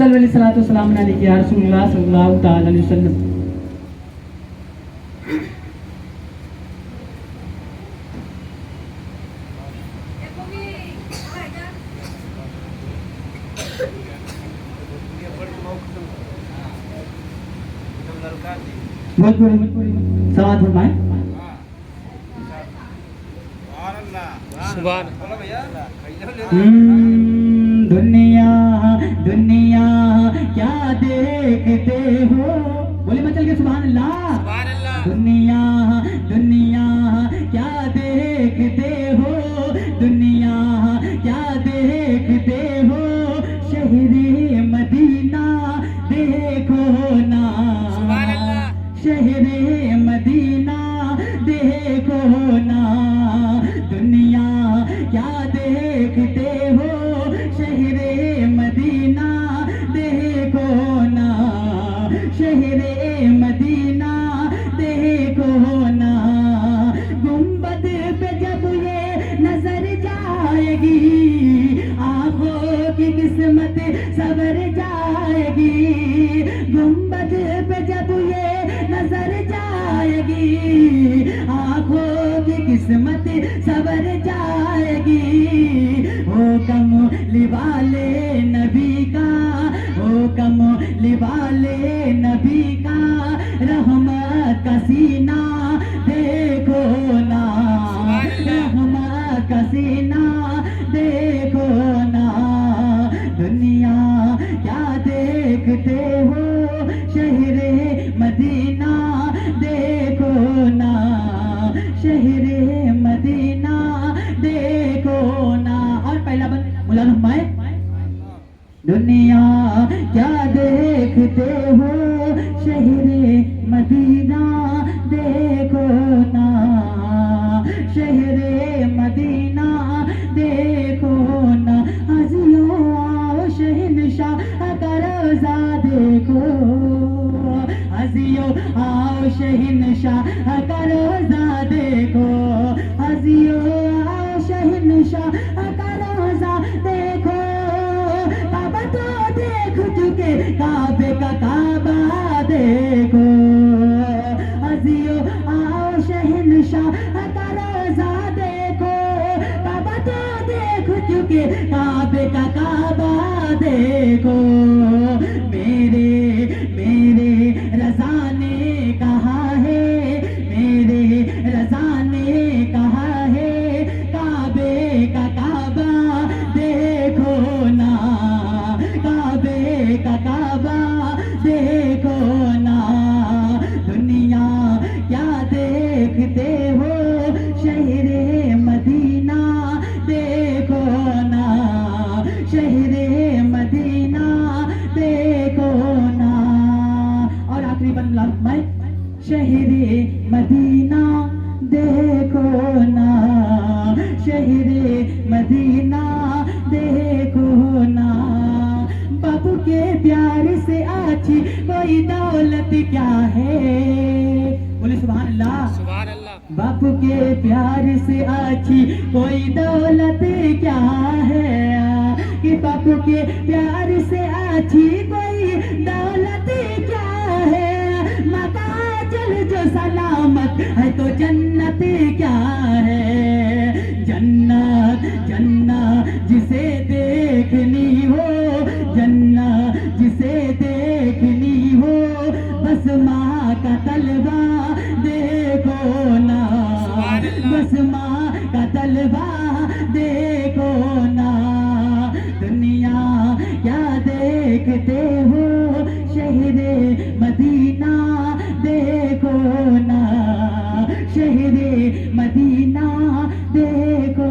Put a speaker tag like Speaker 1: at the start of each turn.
Speaker 1: صلی اللہ علیہ وسلم علیہ یا رسول اللہ صلی اللہ تعالی علیہ وسلم. بہت بڑی سواد فرمائیں. دنیا دنیا کیا دیکھتے ہو، بولے مچل کے سبحان اللہ. دنیا دنیا کیا دیکھتے ہو، دنیا کیا دیکھتے ہو، شہر مدینہ دیکھو نا، شہر مدینہ دیکھو نا. دنیا کیا دیکھتے ہو، شہر مدینہ دیکھو نا، شہر مدینہ دیکھو نا. گنبد پہ جب یہ نظر جائے گی، آنکھوں کی قسمت سنور جائے گی. گنبد پہ جب یہ نظر جائے گی، آنکھوں کی قسمت سنور جائے گی. ہو کملی والے نبی کا، ہو کملی والے نبی کا، رحمت کا سینہ دیکھو نا، رحمت کا سینہ دیکھو نا. دنیا کیا دیکھتے ہو، شہر مدینہ دیکھو نا، شہر مدینہ دیکھو نا. اور پہلا بند مولانا فرمائے. دنیا کیا دیکھتے ہو، شہر مدینہ دیکھو نا، شہر مدینہ دیکھو نا. ہنسیوں آؤ شہنشاہ کا روضہ دیکھو، ہنسیوں آؤ شہنشاہ کا روضہ دیکھو، ہنسیوں آؤ شہنشاہ کا روضہ دیکھو. کعبہ تو دیکھ چکے، کعبے کا کعبہ دیکھو، ہنسیوں آؤ شہنشاہ کا روضہ دیکھو. کعبہ تو دیکھ چکے، کعبے کا کعبہ دیکھو. میرے میرے رضا نے کہا ہے، میرے رضا نے کہا ہے، کعبے کا کعبہ دیکھو نا، کعبے کا کعبہ دیکھو نا. دنیا کیا دیکھتے ہو، شہر مدینہ دیکھو نا، شہر مدینہ دیکھو نا. اور آخری بند میں شہر مدینہ دیکھو نا، شہر مدینہ دیکھو نا. باپو کے پیار سے اچھی کوئی دولت کیا ہے، بولے سبحان اللہ.
Speaker 2: سبحان اللہ.
Speaker 1: باپو کے پیار سے اچھی کوئی دولت کیا ہے، کہ باپو کے پیار سے اچھی کوئی دولت کیا ہے. ماں کا چل جو سلامت ہے تو جنت کیا ہے. جنت جنت جسے دیکھنی ہو، جنت جسے دیکھنی ہو، بس ماں کا طلبہ دیکھو نا، بس ماں کا طلبہ دیکھو نا. دنیا کیا دیکھتے ہو، شہر مدینہ دیکھو نا، شہر مدینہ دیکھو